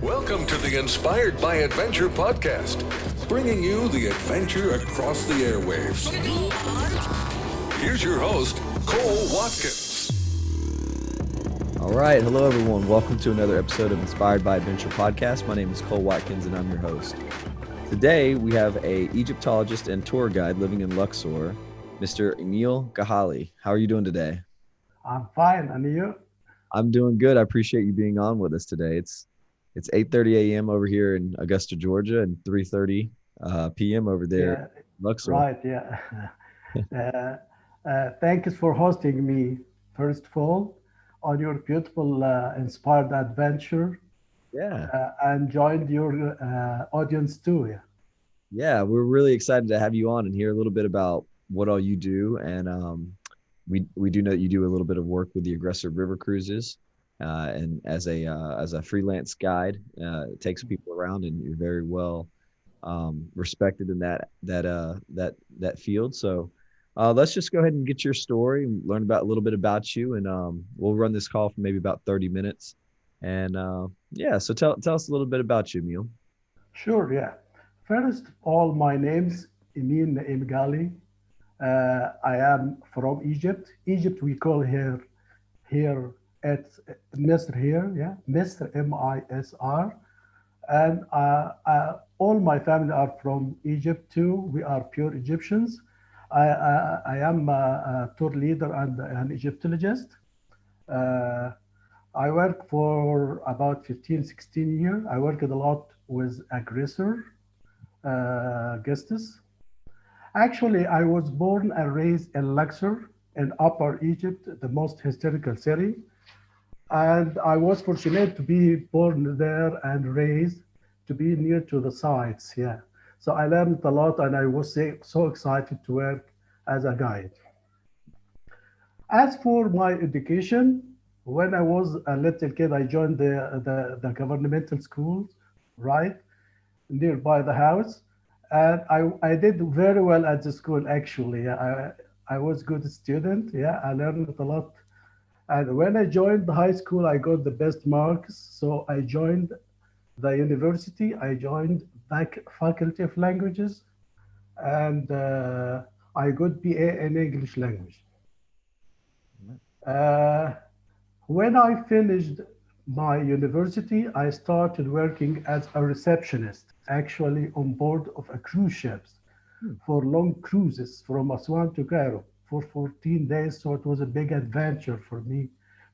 Welcome to the Inspired by Adventure podcast, bringing you the adventure across the airwaves. Here's your host, Cole Watkins. All right. Hello, everyone. Welcome to another episode of Inspired by Adventure podcast. My name is Cole Watkins, and I'm your host. Today, we have a Egyptologist and tour guide living in Luxor, Mr. Emile Ghaly. How are you doing today? I'm fine, and you? I'm doing good. I appreciate you being on with us today. It's 8:30 a.m. over here in Augusta, Georgia, and 3:30 p.m. over there in Luxor. Right, yeah. Thanks for hosting me, first of all, on your beautiful Inspired Adventure. Yeah. And joined your audience too. Yeah. Yeah, we're really excited to have you on and hear a little bit about what all you do. And we do know that you do a little bit of work with the Aggressor River cruises, and as a freelance guide, it takes people around, and you're very well respected in that field. So let's just go ahead and get your story and learn about a little bit about you, and we'll run this call for maybe about 30 minutes. And so tell us a little bit about you, Emile. Sure, yeah. First of all, my name's Emile Ghaly. I am from Egypt. Egypt, we call here at Misr here, yeah, Misr, M-I-S-R. And all my family are from Egypt too. We are pure Egyptians. I am a tour leader and an Egyptologist. I work for about 15, 16 years. I worked a lot with Aggressor guests. Actually, I was born and raised in Luxor in Upper Egypt, the most historical city. And I was fortunate to be born there and raised to be near to the sites. Yeah. So I learned a lot, and I was so excited to work as a guide. As for my education, when I was a little kid, I joined the governmental schools, right, nearby the house. And I did very well at the school, actually. I was a good student. Yeah, I learned a lot. And when I joined the high school, I got the best marks. So I joined the university. I joined Faculty of Languages, and I got BA in English language. When I finished my university, I started working as a receptionist, actually on board of a cruise ships for long cruises from Aswan to Cairo for 14 days. So it was a big adventure for me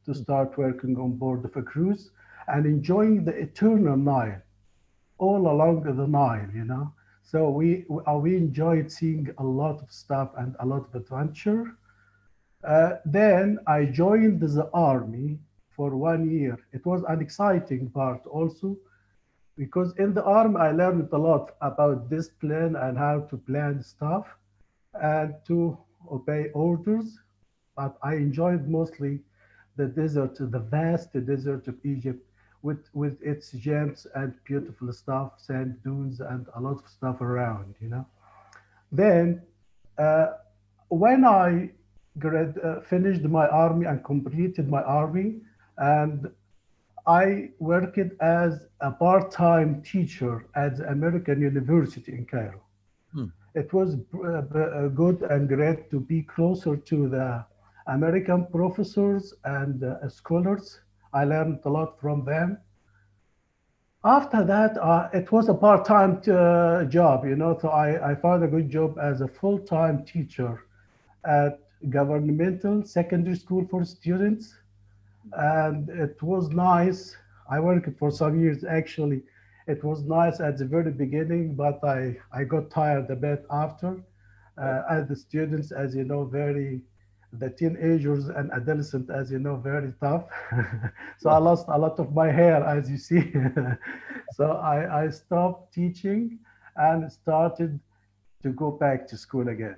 to start working on board of a cruise and enjoying the eternal Nile, all along the Nile, you know. So we enjoyed seeing a lot of stuff and a lot of adventure. Then I joined the army for 1 year. It was an exciting part also, because in the army I learned a lot about discipline and how to plan stuff and to obey orders. But I enjoyed mostly the desert, the vast desert of Egypt, with its gems and beautiful stuff, sand dunes, and a lot of stuff around, you know. Then, when I finished my army and completed my army, and I worked as a part-time teacher at the American University in Cairo. It was good and great to be closer to the American professors and scholars. I learned a lot from them. After that, it was a part-time job, you know, so I found a good job as a full-time teacher at governmental secondary school for students. And it was nice. I worked for some years, actually. It was nice at the very beginning, but I got tired a bit after. As the students, as you know, the teenagers and adolescents, as you know, very tough. So I lost a lot of my hair, as you see. So I stopped teaching and started to go back to school again.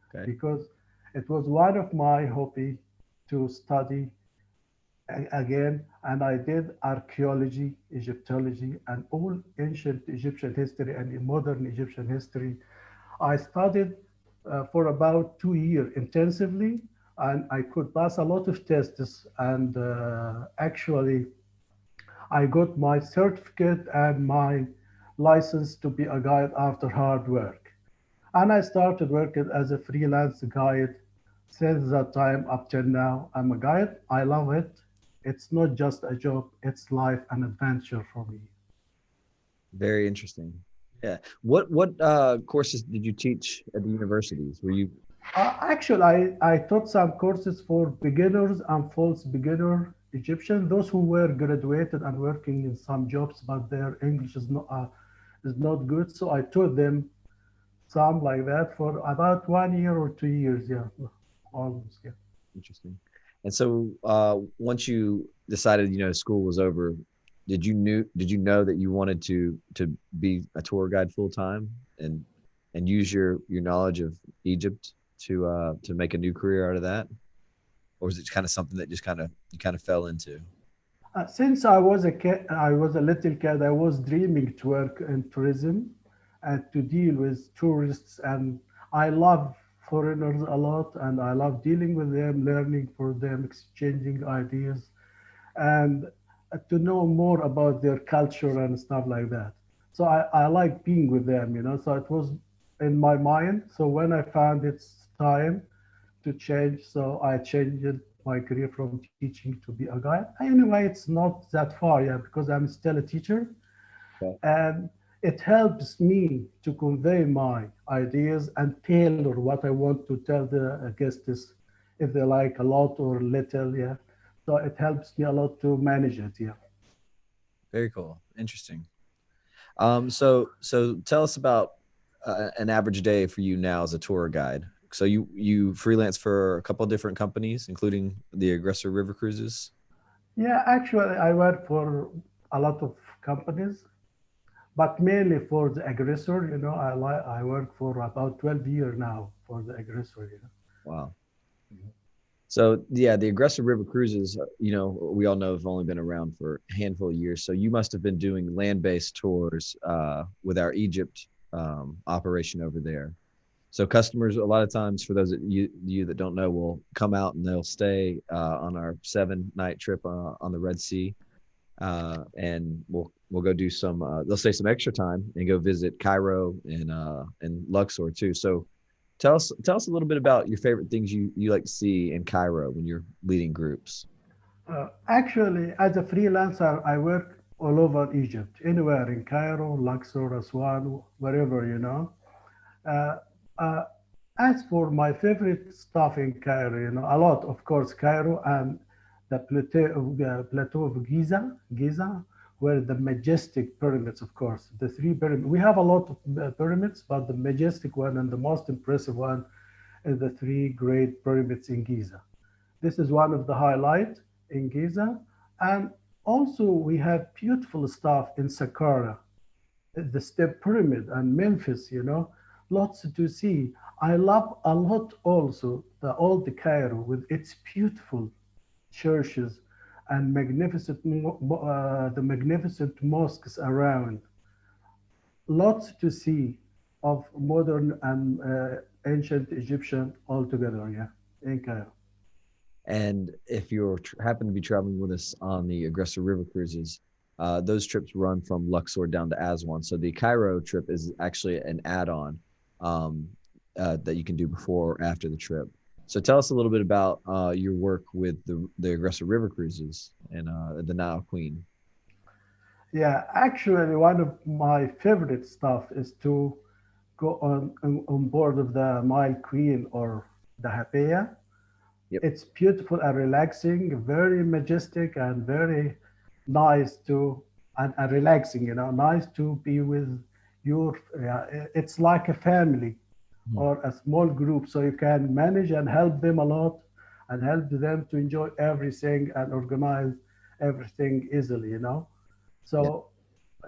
Okay. Because it was one of my hobby to study again, and I did archaeology, Egyptology, and all ancient Egyptian history and modern Egyptian history. I studied for about 2 years intensively, and I could pass a lot of tests. And actually, I got my certificate and my license to be a guide after hard work. And I started working as a freelance guide. Since that time up till now, I'm a guide. I love it. It's not just a job, it's life and adventure for me. Very interesting. Yeah. What courses did you teach at the universities? Were you Actually, I taught some courses for beginners and false beginner Egyptian, those who were graduated and working in some jobs, but their English is not good. So I taught them some like that for about 1 year or 2 years. Yeah, almost. Yeah. interesting? And so once you decided, school was over, did you know that you wanted to be a tour guide full time and use your knowledge of Egypt to make a new career out of that? Or was it kind of something that just you kind of fell into? Since I was a kid, I was a little kid, I was dreaming to work in tourism and to deal with tourists. And I love foreigners a lot, and I love dealing with them, learning for them, exchanging ideas, and to know more about their culture and stuff like that. So I like being with them, So it was in my mind. So when I found it's time to change, so I changed my career from teaching to be a guide. Anyway, it's not that far, yeah, because I'm still a teacher, Okay. and it helps me to convey my ideas and tailor what I want to tell the guests if they like a lot or little, yeah. So it helps me a lot to manage it, yeah. Very cool. Interesting. So tell us about an average day for you now as a tour guide. So you freelance for a couple of different companies, including the Aggressor River Cruises. Yeah, actually, I work for a lot of companies, but mainly for the aggressor. I work for about 12 years now for the aggressor. Wow. So yeah, the Aggressor River Cruises, we all know have only been around for a handful of years. So you must have been doing land-based tours with our Egypt operation over there. So customers, a lot of times, for those of you that don't know, will come out and they'll stay on our 7-night trip on the Red Sea, and we'll go do some. They'll stay some extra time and go visit Cairo and Luxor too. So tell us a little bit about your favorite things you like to see in Cairo when you're leading groups. Actually, as a freelancer, I work all over Egypt, anywhere in Cairo, Luxor, Aswan, wherever. Uh, uh, as for my favorite stuff in Cairo, a lot, of course, Cairo and the plateau of Giza, where the majestic pyramids, of course, the three pyramids. We have a lot of pyramids, but the majestic one and the most impressive one is the three great pyramids in Giza. This is one of the highlights in Giza. And also we have beautiful stuff in Saqqara, the Step Pyramid and Memphis, lots to see. I love a lot also the old Cairo with its beautiful churches and the magnificent mosques around. Lots to see of modern and ancient Egyptian altogether, yeah, in Cairo. And if you happen to be traveling with us on the Aggressor River Cruises, those trips run from Luxor down to Aswan. So the Cairo trip is actually an add-on um, that you can do before or after the trip. So tell us a little bit about your work with the Aggressor River Cruises and the Nile Queen. Yeah, actually, one of my favorite stuff is to go on board of the Nile Queen or the Hapea. Yep. It's beautiful and relaxing, very majestic and very nice to and relaxing. Nice to be with your. It's like a family Mhm. or a small group, so you can manage and help them a lot, and help them to enjoy everything and organize everything easily. Yeah. So,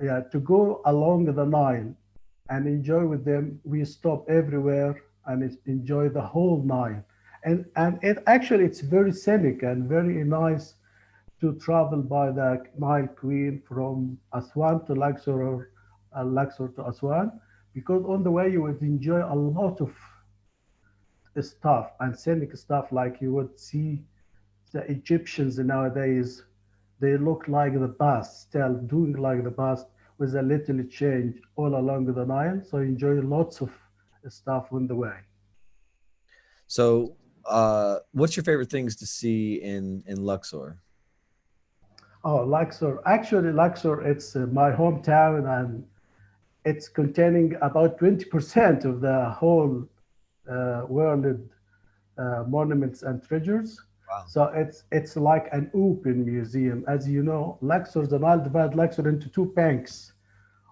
yeah, to go along the Nile and enjoy with them, we stop everywhere and enjoy the whole Nile. And it actually it's very scenic and very nice to travel by the Nile Queen from Aswan to Luxor or Luxor to Aswan, because on the way you would enjoy a lot of stuff and scenic stuff like you would see the Egyptians nowadays They look like the past, still doing like the past with a little change all along the Nile. So enjoy lots of stuff on the way. So, what's your favorite things to see in Luxor? Oh, Luxor. Actually, Luxor, it's my hometown and it's containing about 20% of the whole world monuments and treasures. Wow. So it's like an open museum. As you know, Luxor, the Nile divided Luxor into two banks.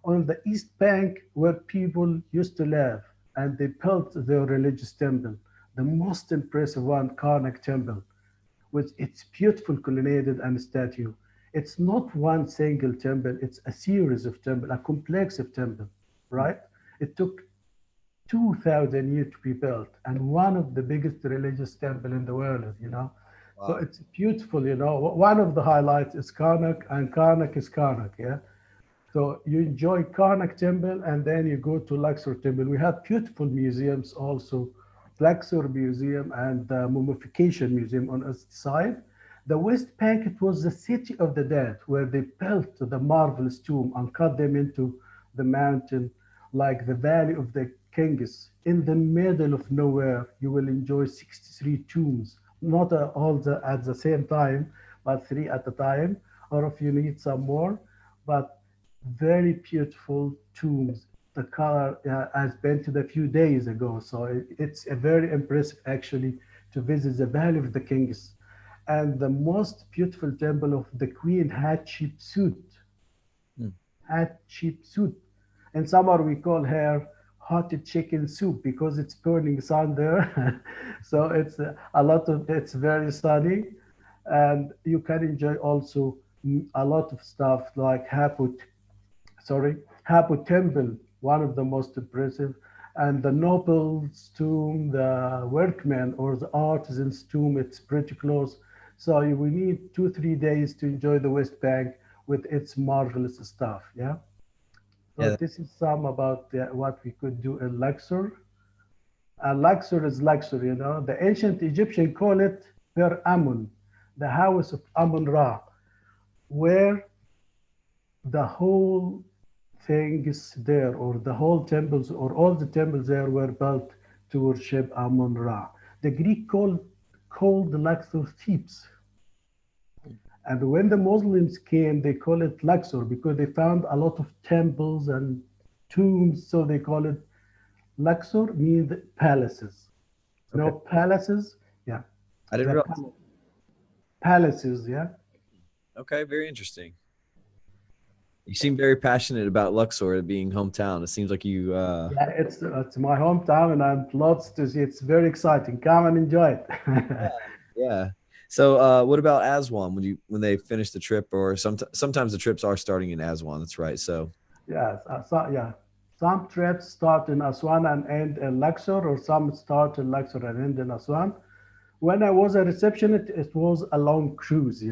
On the east bank, where people used to live, and they built their religious temple, the most impressive one, Karnak Temple, with its beautiful colonnaded and statue. It's not one single temple; it's a series of temples, a complex of temple, Hmm. right? It took 2,000 years to be built and one of the biggest religious temple in the world. So Wow. it's beautiful. One of the highlights is Karnak, and Karnak is Karnak, yeah. So you enjoy Karnak temple and then you go to Luxor temple. We have beautiful museums also, Luxor Museum and the Mummification Museum on its side. The West Bank, it was the city of the dead where they built the marvelous tomb and cut them into the mountain like the Valley of the Kings. In the middle of nowhere, you will enjoy 63 tombs, not all at the same time, but three at a time, or if you need some more. But very beautiful tombs. The color I spent it a few days ago, so it's a very impressive actually to visit the Valley of the Kings and the most beautiful temple of the Queen Hatshepsut. Hmm. Hatshepsut. In summer we call her hot chicken soup because it's burning sun there. So it's a lot of it's very sunny, and you can enjoy also a lot of stuff like Hapu Temple, one of the most impressive, and the noble's tomb, the workman or the artisan's tomb, it's pretty close. So we need 2, 3 days to enjoy the West Bank with its marvelous stuff. Yeah. So Yeah. this is some about what we could do in Luxor. Luxor is Luxor. The ancient Egyptian call it Per Amun, the house of Amun Ra, where the whole things there, or the whole temples, or all the temples there were built to worship Amun Ra. The Greek called the Luxor Thebes. And when the Muslims came, they call it Luxor because they found a lot of temples and tombs, so they call it Luxor, means palaces. Okay. No palaces, yeah, I didn't the realize. palaces, yeah. Okay, very interesting. You seem very passionate about Luxor being hometown. It seems like you. Yeah, it's my hometown, and I'm lots to see. It's very exciting. Come and enjoy it. Yeah. So, what about Aswan? When they finish the trip, or sometimes the trips are starting in Aswan. That's right. So, Yes, yeah. Some trips start in Aswan and end in Luxor, or some start in Luxor and end in Aswan. When I was a receptionist, it was a long cruise.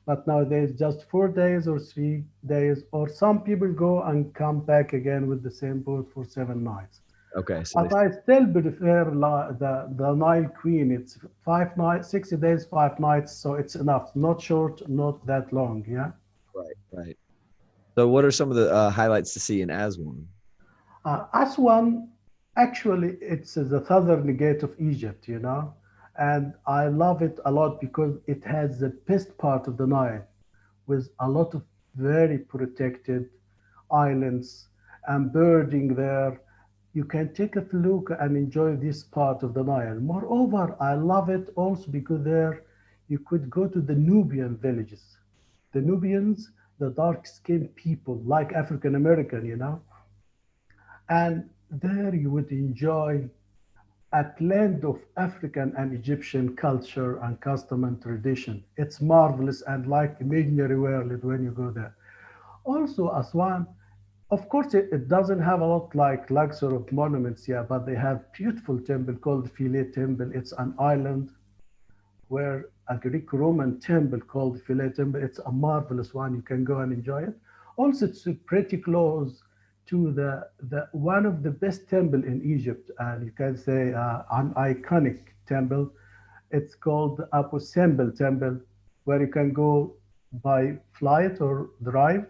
But nowadays, just 4 days or 3 days, or some people go and come back again with the same boat for 7 nights. okay. So they. But I still prefer the Nile Queen. It's 5 nights, 60 days, 5 nights, so it's enough. Not short, not that long. Yeah. Right. Right. So, what are some of the highlights to see in Aswan? Aswan, actually, it's the southern gate of Egypt. And I love it a lot because it has the best part of the Nile with a lot of very protected islands and birding there. You can take a look and enjoy this part of the Nile. Moreover, I love it also because there you could go to the Nubian villages. The Nubians, the dark skinned people, like African American. And there you would enjoy a blend of African and Egyptian culture and custom and tradition. It's marvelous and like imaginary world when you go there. Also, Aswan, of course, it doesn't have a lot like Luxor of monuments, yeah, but they have beautiful temple called Philae Temple. It's an island where a Greek-Roman temple called Philae Temple. It's a marvelous one. You can go and enjoy it. Also, it's pretty close to the one of the best temple in Egypt, and you can say an iconic temple. It's called Abu Simbel Temple, where you can go by flight or drive.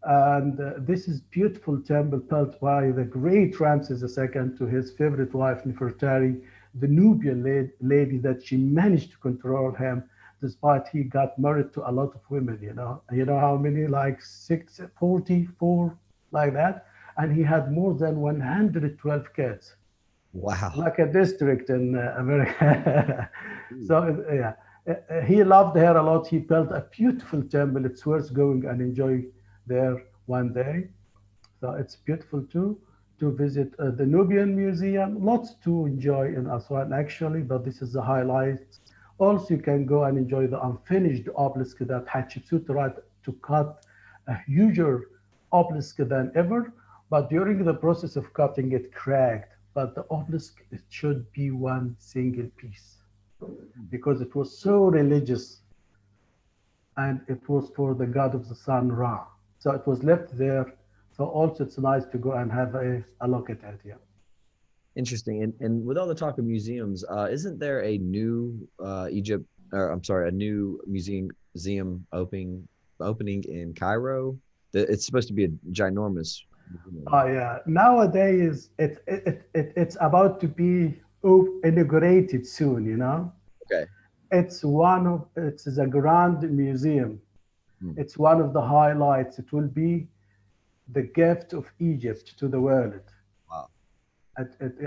And this is beautiful temple built by the great Ramses II to his favorite wife Nefertari, the Nubian lady that she managed to control him, despite he got married to a lot of women. You know how many? Like 44, like that, and he had more than 112 kids, Wow. like a district in America. Ooh. So yeah, he loved her a lot. He built a beautiful temple. It's worth going and enjoy there one day. So it's beautiful too to visit the Nubian Museum. Lots to enjoy in Aswan actually, but this is the highlight. Also, you can go and enjoy the unfinished obelisk that Hatshepsut tried to cut a huger obelisk than ever, but during the process of cutting it cracked. But the obelisk, it should be one single piece because it was so religious and it was for the god of the sun Ra. So it was left there. So also it's nice to go and have a look at it. Yeah. Interesting. And with all the talk of museums, isn't there a new Egypt, or I'm sorry, a new museum opening in Cairo? It's supposed to be a ginormous museum. Oh yeah. Nowadays it's about to be inaugurated soon, you know. Okay. It's a grand museum. Hmm. It's one of the highlights. It will be the gift of Egypt to the world. Wow.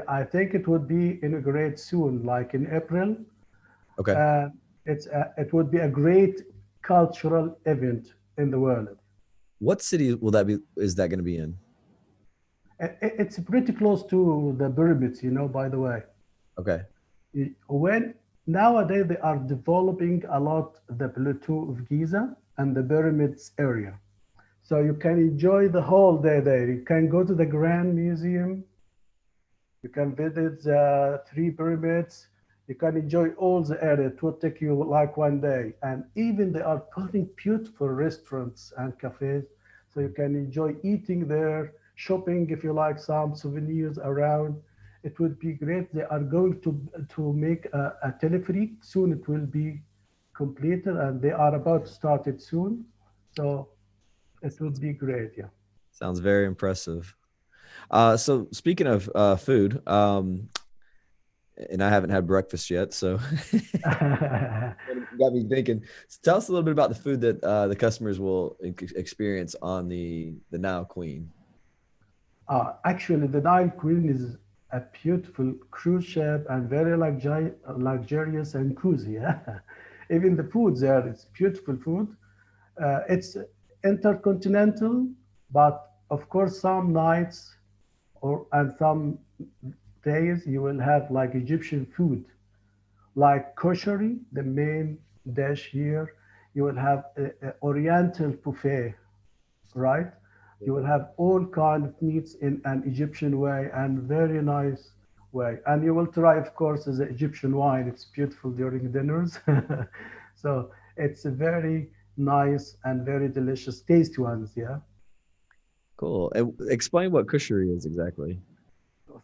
I think it would be inaugurated soon, like in April. Okay. Uh, it would be a great cultural event in the world. What city will that be? Is that going to be in? It's pretty close to the pyramids, you know, by the way. Okay. When nowadays they are developing a lot the plateau of Giza and the pyramids area. So you can enjoy the whole day there. You can go to the Grand Museum. You can visit the three pyramids. You can enjoy all the area. It will take you like one day. And even they are putting beautiful restaurants and cafes. So you can enjoy eating there, shopping if you like some souvenirs around. It would be great. They are going to make a telepheric. Soon it will be completed and they are about to start it soon. So it would be great. Yeah. Sounds very impressive. So speaking of food, and I haven't had breakfast yet, so got me thinking. So tell us a little bit about the food that the customers will experience on the Nile Queen. Actually, the Nile Queen is a beautiful cruise ship and very luxurious and cozy. Yeah? Even the food there, it's beautiful food. It's intercontinental, but of course, some nights and some days you will have like Egyptian food, like koshery, the main dish here. You will have a Oriental buffet, right? You will have all kind of meats in an Egyptian way and very nice way. And you will try, of course, the Egyptian wine. It's beautiful during dinners. So it's a very nice and very delicious, tasty ones. Yeah. Cool. And explain what kushari is exactly.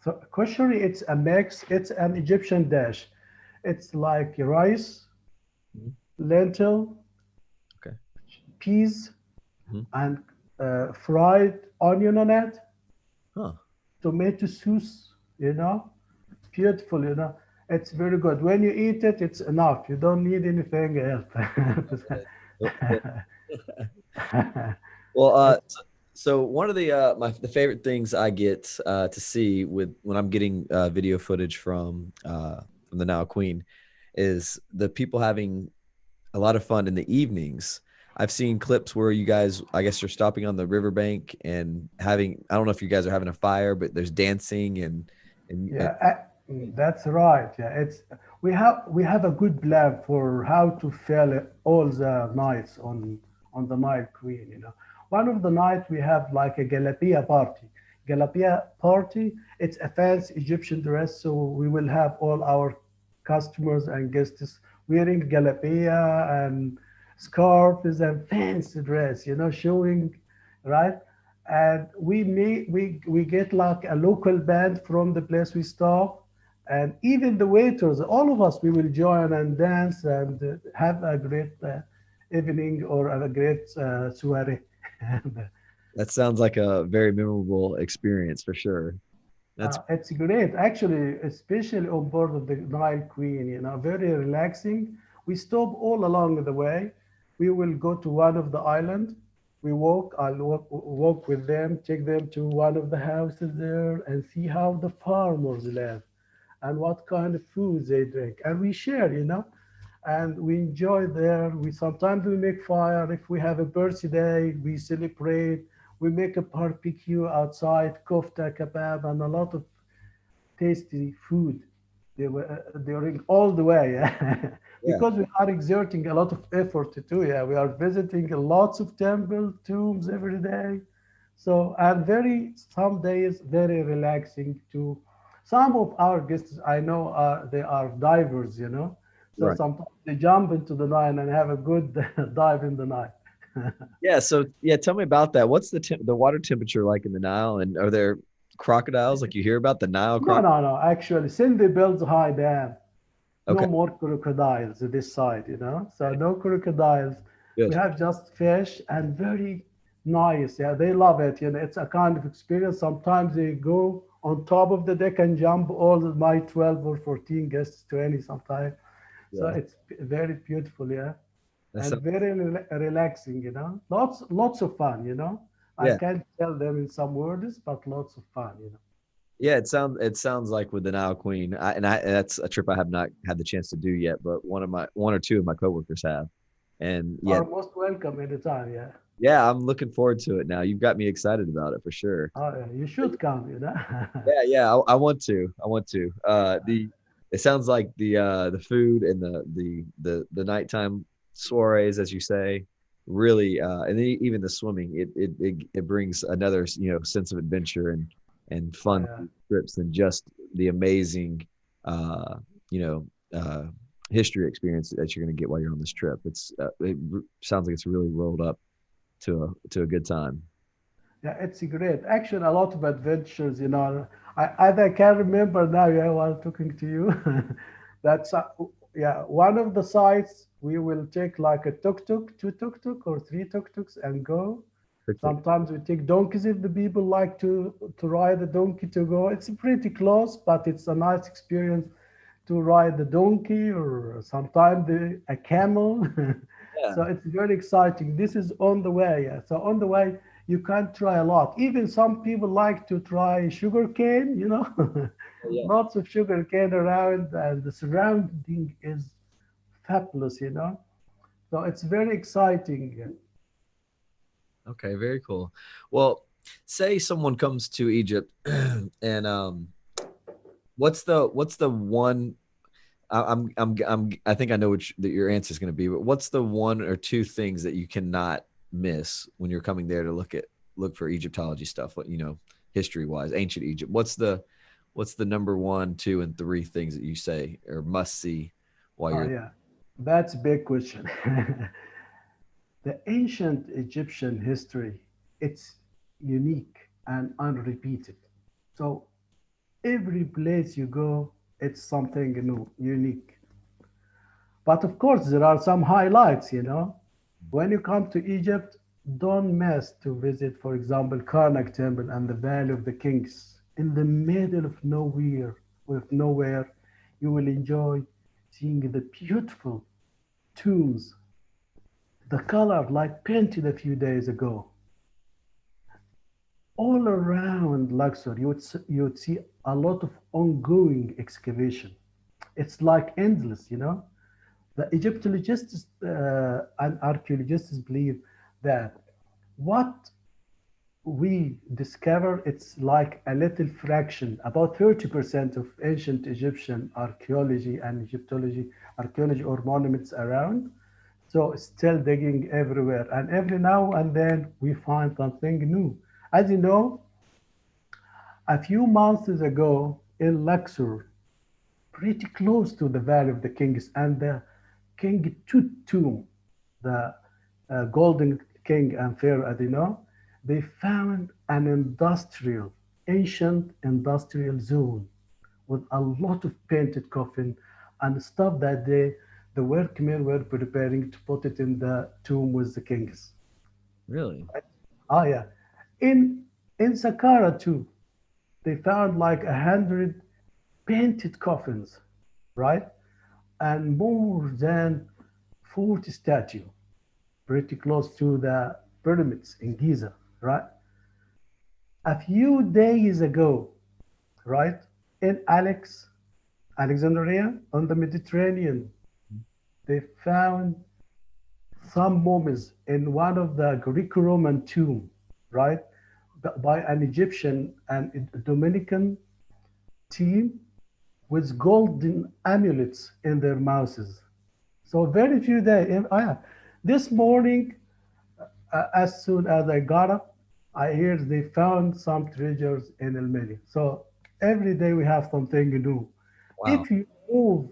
So koshery, it's a mix. It's an Egyptian dish. It's like rice, Mhm. lentil, Okay. peas, Mhm. and fried onion on it, Huh. tomato sauce, you know, beautiful, you know. It's very good. When you eat it, it's enough. You don't need anything else. Oh, yeah. Well, so one of the favorite things I get to see with when I'm getting video footage from the Nile Queen is the people having a lot of fun in the evenings. I've seen clips where you guys, I guess, you're stopping on the riverbank and having, I don't know if you guys are having a fire, but there's dancing and Yeah, that's right. Yeah, it's we have a good plan for how to fill it all the nights on the Night Queen. You know, one of the night we have like a galapia party. Galapia party. It's a fancy Egyptian dress, so we will have all our customers and guests wearing galapia and scarves and fancy dress. You know, showing right and we get like a local band from the place we stop and even the waiters all of us we will join and dance and have a great evening or a great soiree. That sounds like a very memorable experience for sure. That's It's great, actually, especially on board of the Nile Queen, very relaxing. We stop all along the way. We will go to one of the island. I'll walk with them, take them to one of the houses there and see how the farmers live and what kind of food they drink. And we share, and we enjoy there. We sometimes make fire. If we have a birthday, we celebrate. We make a barbecue outside, kofta, kebab, and a lot of tasty food. During all the way, yeah. yeah. Because we are exerting a lot of effort too. Yeah, we are visiting lots of temple tombs every day. So and very some days very relaxing too. Some of our guests I know they are divers. So Right. sometimes they jump into the Nile and have a good dive in the Nile. Yeah. So yeah, tell me about that. What's the water temperature like in the Nile, and are there crocodiles like you hear about the Nile No, crocodile? no, no. Actually, since they built the high dam, Okay. no more crocodiles this side. So Okay. no crocodiles. We Good. have just fish and very nice. Yeah, they love it. It's a kind of experience. Sometimes they go on top of the deck and jump all my 12 or 14 guests, 20 sometimes. So Yeah. it's very beautiful, yeah, That's and very relaxing. Lots of fun. I yeah. can't tell them in some words, but lots of fun. Yeah, it sounds like with the Nile Queen, that's a trip I have not had the chance to do yet, but one or two of my coworkers have, and yeah, Are most welcome anytime, yeah. yeah, I'm looking forward to it now. You've got me excited about it for sure. Oh, yeah, you should come. Yeah, yeah, I want to. I want to. It sounds like the food and the nighttime soirees, as you say, really, and even the swimming, it brings another sense of adventure and Oh, fun yeah. trips than just the amazing, uh, you know, history experience that you're going to get while you're on this trip. Sounds like it's really rolled up to a good time. Yeah, it's great. Actually, a lot of adventures. As I can remember now, yeah, while talking to you, that's yeah, one of the sites we will take like a tuk-tuk, two tuk-tuk or three tuk-tuks and go. Sometimes we take donkeys if the people like to ride a donkey to go. It's pretty close, but it's a nice experience to ride the donkey or sometimes a camel. Yeah, So it's very exciting. This is on the way. Yeah. So on the way, you can try a lot. Even some people like to try sugar cane. yeah. Lots of sugar cane around, and the surrounding is fabulous. So it's very exciting. Okay, very cool. Well, say someone comes to Egypt and what's the one I think I know that your answer is going to be, but what's the one or two things that you cannot miss when you're coming there to look for Egyptology stuff, history wise, ancient Egypt? What's the number one, two, and three things that you say or must see while Oh you're yeah, that's a big question. The ancient Egyptian history, it's unique and unrepeated. So every place you go, it's something new, unique. But of course, there are some highlights. When you come to Egypt, don't miss to visit, for example, Karnak Temple and the Valley of the Kings. In the middle of nowhere, you will enjoy seeing the beautiful tombs, the color like painted a few days ago. All around Luxor, you would see a lot of ongoing excavation. It's like endless. The Egyptologists and archaeologists believe that what we discover it's like a little fraction, about 30% of ancient Egyptian archaeology and Egyptology, archaeology or monuments around. So still digging everywhere, and every now and then we find something new. As you know, a few months ago in Luxor, pretty close to the Valley of the Kings and the King Tut tomb, the golden king and pharaoh, as you know, they found an ancient industrial zone with a lot of painted coffin and stuff that the workmen were preparing to put it in the tomb with the kings. Really? Ah, yeah. In Saqqara too, they found like 100 painted coffins, right? And more than 40 statues, pretty close to the pyramids in Giza, right? A few days ago, right, in Alexandria on the Mediterranean, they found some mummies in one of the Greco-Roman tomb, right, by an Egyptian and a Dominican team with golden amulets in their mouths. So very few days. This morning, as soon as I got up, I hear they found some treasures in El Meli. So every day we have something new. Wow. If you move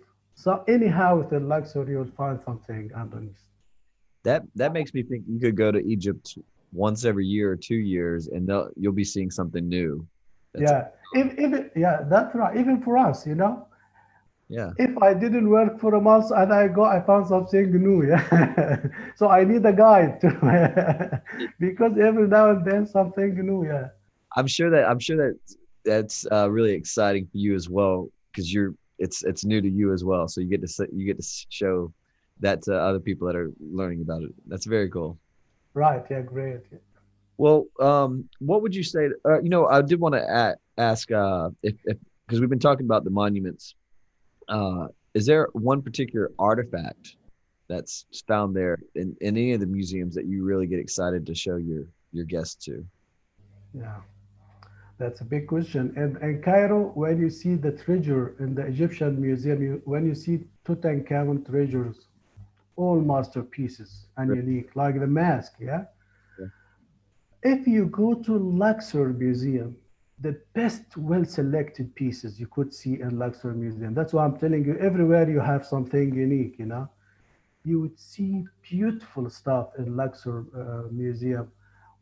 any house in Luxor, you'll find something underneath. That makes me think you could go to Egypt once every year or 2 years, and you'll be seeing something new. That's Yeah, yeah, that's right. Even for us, yeah. if I didn't work for a month and I found something new. Yeah, so I need a guide to, because every now and then something new. Yeah, I'm sure that that's really exciting for you as well because it's new to you as well. So you get to show that to other people that are learning about it. That's very cool. right. Yeah, great. Yeah. Well, what would you say? I did want to ask if because we've been talking about the monuments. Is there one particular artifact that's found there in any of the museums that you really get excited to show your guests to? Yeah. That's a big question. And in Cairo, when you see the treasure in the Egyptian museum, when you see Tutankhamun treasures, all masterpieces and Right. unique, like the mask, yeah? Yeah. If you go to Luxor Museum, the best well-selected pieces you could see in Luxor Museum. That's why I'm telling you, everywhere you have something unique. You would see beautiful stuff in Luxor Museum.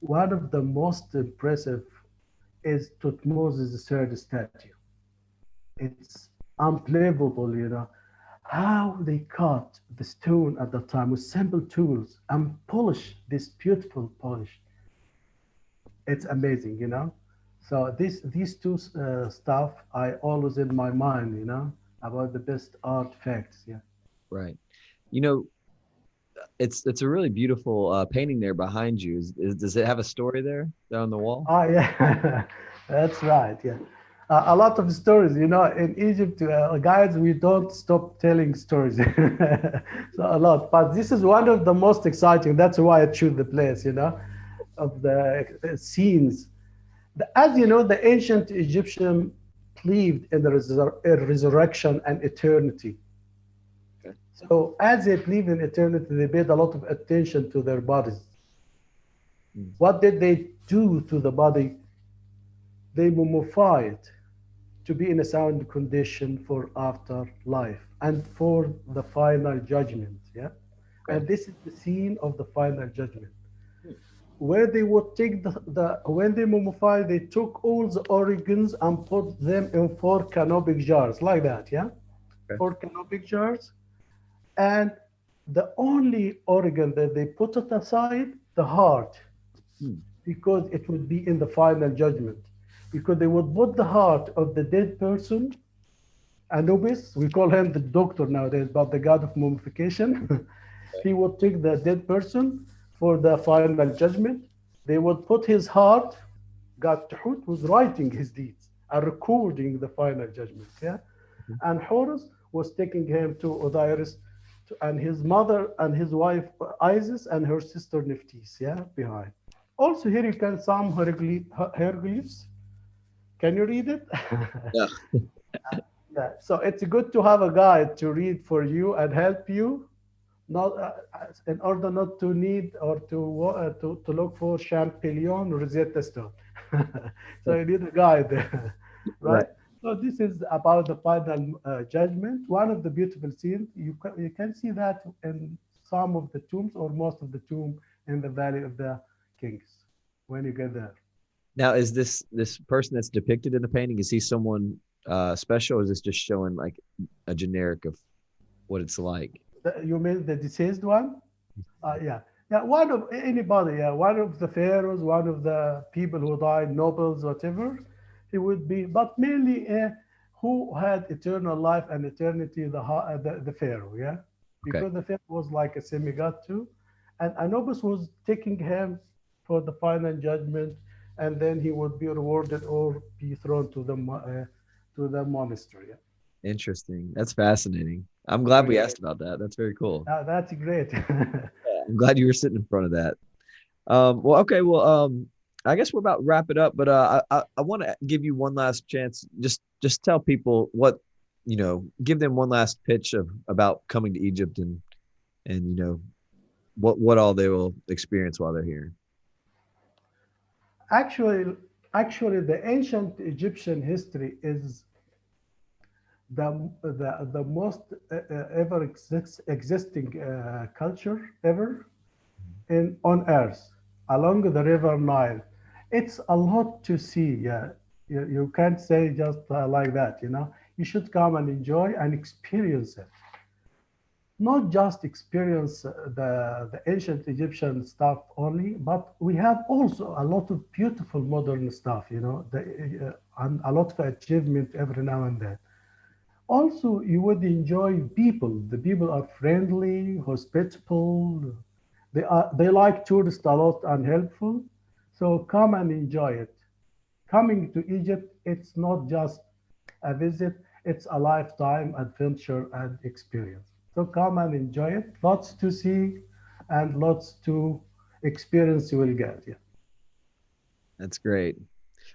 One of the most impressive is Tutmosis' third statue. It's unbelievable. How they cut the stone at the time with simple tools and polish this beautiful polish. It's amazing. So these two stuff I always in my mind, about the best artifacts. Yeah. Right. You know, it's a really beautiful painting there behind you. Does it have a story there on the wall? Oh yeah, that's right. Yeah, a lot of stories. In Egypt, guys, we don't stop telling stories. So a lot, but this is one of the most exciting. That's why I choose the place. Of the scenes. As you know, the ancient Egyptian believed in the resurrection and eternity. Okay. So as they believe in eternity, they paid a lot of attention to their bodies. Mm. What did they do to the body? They mummified to be in a sound condition for afterlife and for the final judgment. Yeah. Okay. And this is the scene of the final judgment, where they would take when they mummify, they took all the organs and put them in four canopic jars, like that. Yeah. Okay. Four canopic jars. And the only organ that they put it aside, the heart, Hmm. because it would be in the final judgment. Because they would put the heart of the dead person, Anubis, we call him the doctor nowadays, but the god of mummification. He would take the dead person for the final judgment. They would put his heart, God Tuhut was writing his deeds and recording the final judgment. Yeah. And Horus was taking him to Osiris and his mother and his wife Isis and her sister Nephthys, yeah, behind. Also here you can some hieroglyphs. Can you read it? Yeah. Yeah. So it's good to have a guide to read for you and help you, not in order not to need or to look for Champollion or Rosetta Stone. So you need a guide, Right. right? So this is about the final judgment. One of the beautiful scenes you can see that in some of the tombs or most of the tomb in the Valley of the Kings when you get there. Now, is this person that's depicted in the painting, is he someone special, or is this just showing like a generic of what it's like? You mean the deceased one? Yeah. Yeah, one of anybody, yeah, one of the pharaohs, one of the people who died, nobles, whatever, he would be, but mainly who had eternal life and eternity, the pharaoh, yeah, Okay. because the pharaoh was like a semi-god too, and Anubis was taking him for the final judgment, and then he would be rewarded or be thrown to the monastery. Yeah. Interesting. That's fascinating. I'm glad we asked about that. That's very cool. That's great. Yeah, I'm glad you were sitting in front of that. Well, okay. Well, I guess we're about to wrap it up, but I want to give you one last chance. Just tell people what, give them one last pitch about coming to Egypt and what all they will experience while they're here. Actually, actually, the ancient Egyptian history is the most ever existing culture ever on earth along the river Nile. It's a lot to see. Yeah, you can't say just like that. You should come and enjoy and experience it. Not just experience the ancient Egyptian stuff only, but we have also a lot of beautiful modern stuff. And a lot of achievement every now and then. Also, you would enjoy people. The people are friendly, hospitable. They like tourists a lot and helpful. So come and enjoy it. Coming to Egypt, it's not just a visit, it's a lifetime adventure and experience. So come and enjoy it. Lots to see and lots to experience you will get. Yeah. That's great.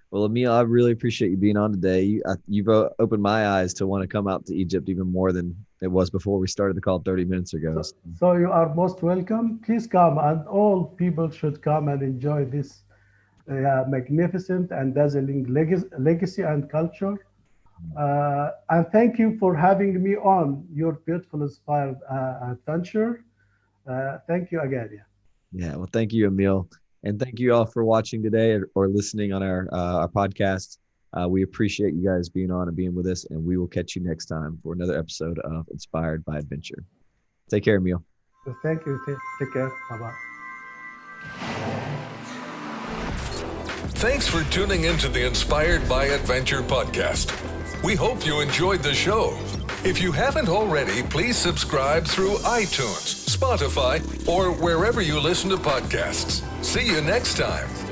Well, Emile, I really appreciate you being on today. You've opened my eyes to want to come out to Egypt even more than it was before we started the call 30 minutes ago. So you are most welcome. Please come, and all people should come and enjoy this magnificent and dazzling legacy and culture. And thank you for having me on your beautiful, inspired adventure. Thank you again. Yeah. Well, thank you, Emile. And thank you all for watching today or listening on our podcast. We appreciate you guys being on and being with us, and we will catch you next time for another episode of Inspired by Adventure. Take care, Emile. So thank you. Take care. Bye-bye. Thanks for tuning into the Inspired by Adventure podcast. We hope you enjoyed the show. If you haven't already, please subscribe through iTunes, Spotify, or wherever you listen to podcasts. See you next time.